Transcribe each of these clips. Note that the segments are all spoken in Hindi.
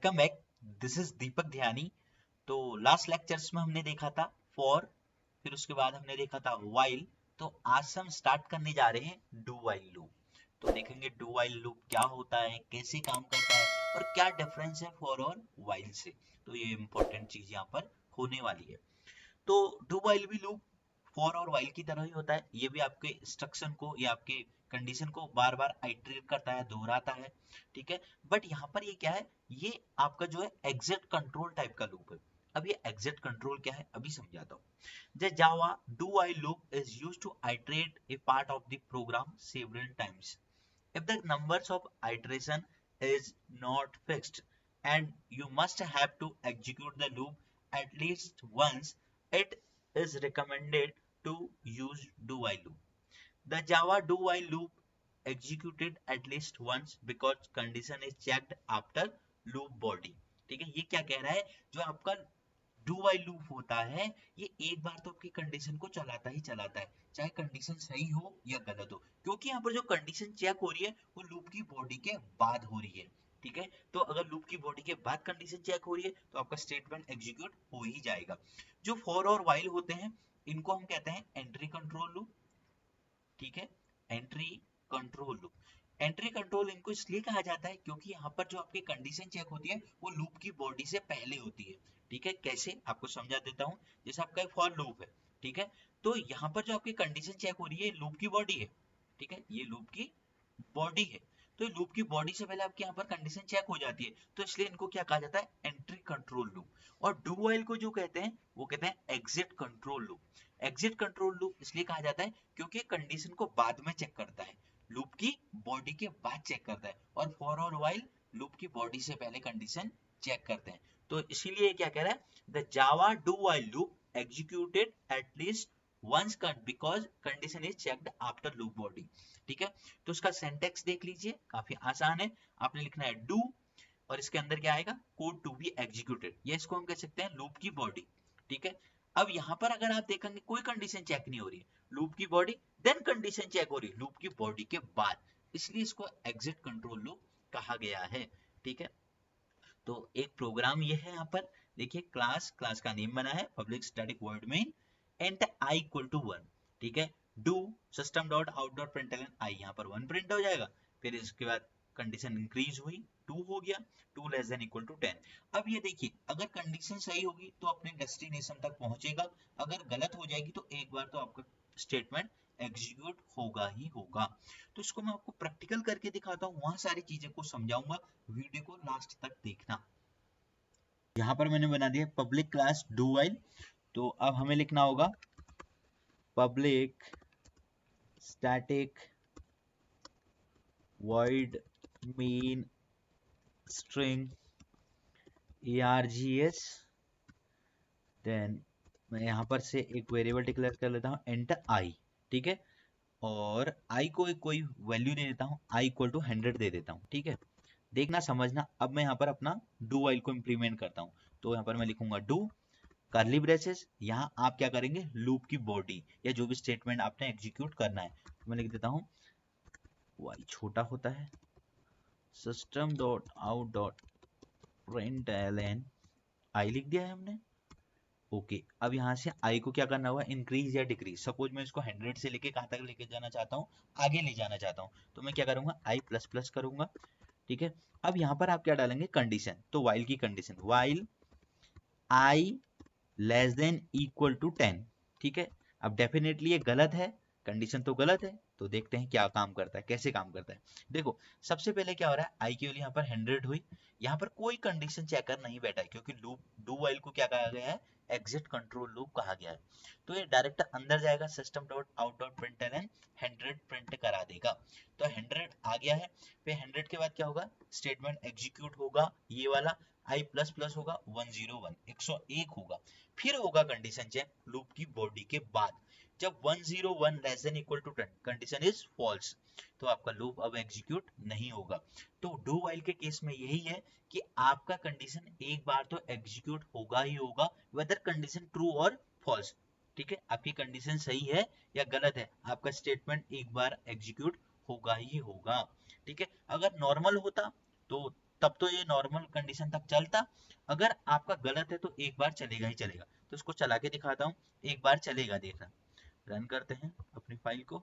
Welcome back. दिस इज दीपक ध्यानी। तो लास्ट लेक्चर्स में हमने देखा था फॉर, फिर उसके बाद हमने देखा था वाइल। तो आज से हम स्टार्ट करने जा रहे हैं डू वाइल लूप। तो देखेंगे डू वाइल लूप क्या होता है, कैसे काम करता है और क्या डिफरेंस है फॉर और वाइल से। तो ये इंपॉर्टेंट चीज यहाँ पर होने वाली है। तो डू वाइल भी लूप फॉर और वाइल की तरह ही होता है। ये भी आपके इंस्ट्रक्शन को या आपके कंडीशन को बार बार आइटरेट करता है, दोहराता है। ठीक है, बट यहाँ पर ये क्या है, ये आपका जो है एग्जिट कंट्रोल टाइप का लूप है। अब ये एग्जिट कंट्रोल क्या है अभी समझाता हूँ। The Java do while loop is used to iterate a part of the program several times if the numbers of iteration is not fixed and you must have to execute the loop at least once, it is recommended to use do while loop. The Java do while loop executed at least once because condition is checked after loop body. ठीक है, ये क्या कह रहा है, जो आपका डू वाइल लूप होता है ये एक बार तो आपकी कंडीशन को चलाता ही चलाता है, चाहे कंडीशन सही हो या गलत हो, क्योंकि यहाँ पर जो कंडीशन चेक हो रही है वो लूप की बॉडी के बाद हो रही है। ठीक है, तो अगर लूप की बॉडी के बाद कंडीशन चेक हो रही है तो आपका स्टेटमेंट एग्जीक्यूट हो ही जाएगा। जो फॉर और वाइल होते हैं इनको हम कहते हैं एंट्री कंट्रोल लूप। ठीक है, entry control loop. Entry control इनको इसलिए कहा जाता है क्योंकि यहाँ पर जो आपकी कंडीशन चेक होती है वो लूप की बॉडी से पहले होती है। ठीक है, कैसे आपको समझा देता हूँ। जैसे आपका फॉर लूप है, ठीक है, तो यहाँ पर जो आपकी कंडीशन चेक हो रही है लूप की बॉडी है। ठीक है, ये लूप की बॉडी है, तो लूप की बॉडी से पहले आपके यहाँ पर कंडीशन चेक हो जाती है, तो इसलिए इनको क्या कहा जाता है, एंट्री कंट्रोल लूप। और डू वाइल को जो कहते हैं वो कहते हैं exit control loop. Exit control loop इसलिए कहा जाता है क्योंकि कंडीशन को बाद में चेक करता है, लूप की बॉडी के बाद चेक करता है, और फॉर और वाइल लूप की बॉडी से पहले कंडीशन चेक करते हैं। तो इसीलिए क्या कह रहा है, the Java do while loop executed at least once because condition is checked after loop body। ठीक है, तो उसका सिंटैक्स देख लीजिए, काफी आसान है। आपने लिखना है डू और इसके अंदर क्या आएगा, कोड टू बी एग्जीक्यूटेड, ये इसको हम कह सकते हैं लूप की बॉडी। ठीक है, अब यहाँ पर अगर आप देखेंगे कोई कंडीशन चेक नहीं हो रही है लूप की बॉडी, देन कंडीशन चेक हो रही है लूप की बॉडी के बाद, इसलिए इसको एग्जिट कंट्रोल लूप कहा गया है। ठीक है, तो एक प्रोग्राम ये है यहाँ पर देखिए, क्लास का नेम बना है public static void main and i equal to 1। ठीक है, do system dot out dot println i, यहाँ पर 1 प्रिंट हो जाएगा। फिर इसके बाद कंडीशन इंक्रीज हुई, 2 हो गया, 2 लेस देन इक्वल टू 10। अब ये देखिए, अगर कंडीशन सही होगी तो अपने डेस्टिनेशन तक पहुंचेगा, अगर गलत हो जाएगी तो एक बार तो आपका स्टेटमेंट एग्जीक्यूट होगा ही होगा। तो इसको मैं आपको प्रैक्टिकल करके दिखाता हूँ, वहां सारी चीजें को समझाऊंगा, वीडियो को लास्ट तक देखना। यहाँ पर मैंने बना दिया पब्लिक क्लास डू वाइल, तो अब हमें लिखना होगा public static void main string args, then मैं यहाँ पर से एक वेरिएबल डिक्लेयर कर लेता हूँ एंटर आई। ठीक है, और आई को एक कोई वैल्यू दे देता हूँ, आई इक्वल टू 100 दे देता हूँ। ठीक है, देखना समझना। अब मैं यहाँ पर अपना डू वाइल को इंप्लीमेंट करता हूँ, तो यहाँ पर मैं लिखूंगा डू कर्ली ब्रेसेस, यहाँ आप क्या करेंगे, लूप की बॉडी या जो भी स्टेटमेंट आपने एग्जीक्यूट करना है, तो मैं लिख देता हूँ वाई छोटा होता है system dot out dot println, i लिख दिया है हमने। ओके, अब यहाँ से आई को क्या करना होगा, इंक्रीज या डिक्रीज। सपोज मैं इसको 100 से लेके कहाँ तक लेके जाना चाहता हूँ, आगे ले जाना चाहता हूँ, तो मैं क्या करूंगा, आई प्लस प्लस करूंगा। ठीक है, अब यहाँ पर आप क्या डालेंगे, कंडीशन, तो वाइल की condition, while i less than equal to 10। ठीक है, अब डेफिनेटली ये गलत है, कंडीशन तो गलत है, तो देखते हैं क्या काम करता है, कैसे काम करता है। देखो सबसे पहले क्या हो रहा है, आई की वैल्यू यहाँ पर 100 हुई, यहाँ पर कोई कंडीशन चेकर नहीं बैठा है क्योंकि लूप डू वाइल को क्या कहा गया है, एग्जिट कंट्रोल लूप कहा गया है। तो ये डायरेक्ट अंदर जाएगा, system dot out dot println 100 print करा देगा। तो 100 आ गया है, फिर 100 के बाद क्या होगा, स्टेटमेंट एग्जीक्यूट होगा, ये वाला आई प्लस प्लस होगा 101 101 होगा, फिर होगा कंडीशन चेक लूप की बॉडी के बाद। जब 101 less than equal to 10 condition is false, तो आपका लूप अब एग्जीक्यूट नहीं होगा। तो डू वाइल के केस में यही है कि आपका कंडीशन एक बार तो एग्जीक्यूट होगा ही होगा, वेदर कंडीशन ट्रू और फॉल्स। ठीक है, आपकी कंडीशन सही है या गलत है, आपका स्टेटमेंट एक बार एग्जीक्यूट होगा ही होगा। ठीक है, अगर नॉर्मल होता तो तब तो ये नॉर्मल कंडीशन तक चलता। अगर आपका गलत है तो एक बार चलेगा ही चलेगा। तो इसको चला के दिखाता हूँ, एक बार चलेगा, देखना। रन करते हैं अपनी फाइल को,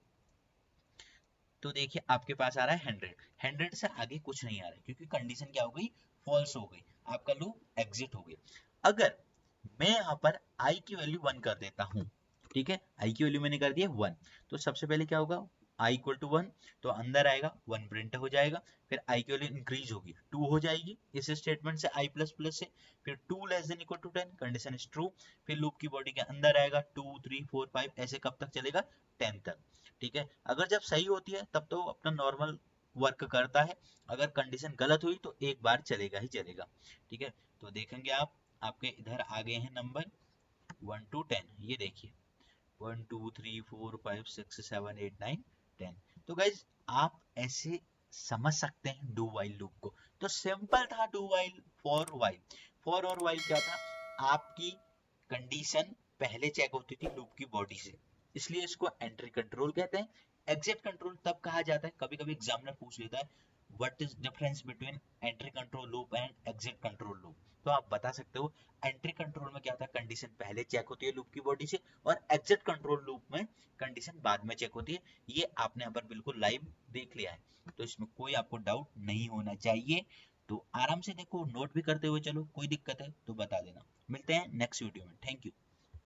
तो देखिए आपके पास आ रहा है 100 से आगे कुछ नहीं आ रहा है, क्योंकि कंडीशन क्या हो गई, फॉल्स हो गई, आपका लूप एग्जिट हो गया। अगर मैं यहाँ पर आई की वैल्यू 1 कर देता हूँ, ठीक है, आई की वैल्यू मैंने कर दिया 1, तो सबसे पहले क्या होगा, आई इक्वल टू 1, तो अंदर आएगा 1 प्रिंट हो जाएगा, फिर आई की वैल्यू इंक्रीज होगी 2 हो जाएगी इस स्टेटमेंट से, आई प्लस प्लस से, फिर 2 less than equal to 10, condition is true, फिर लूप की बॉडी के अंदर आएगा 2 3 4 5, ऐसे कब तक चलेगा, 10 तक। ठीक है, अगर जब सही होती है तब तो अपना नॉर्मल वर्क करता है, अगर कंडीशन गलत हुई तो एक बार चलेगा ही चलेगा। ठीक है, तो देखेंगे आप, आपके इधर आ गए हैं नंबर 1 to 10, ये देखिए 1 2 3 4 5 6 7 8 9 10। तो गाइज आप ऐसे समझ सकते हैं डू वाइल लूप को। तो सिंपल था do while, for while. For और वाइल क्या था, आपकी कंडीशन पहले चेक होती थी लूप की बॉडी से, इसलिए इसको एंट्री कंट्रोल कहते हैं। एग्जिट कंट्रोल तब कहा जाता है, कभी कभी एग्जामिनर पूछ लेता है what is difference between entry control loop and exit control loop, तो आप बता सकते हो एंट्री कंट्रोल में क्या था, कंडीशन पहले चेक होती है लूप की बॉडी से, और एग्जिट कंट्रोल लूप में कंडीशन बाद में चेक होती है। ये आपने यहाँ पर बिल्कुल लाइव देख लिया है, तो इसमें कोई आपको डाउट नहीं होना चाहिए। तो आराम से देखो, नोट भी करते हुए चलो, कोई दिक्कत है तो बता देना। मिलते हैं नेक्स्ट वीडियो में, थैंक यू।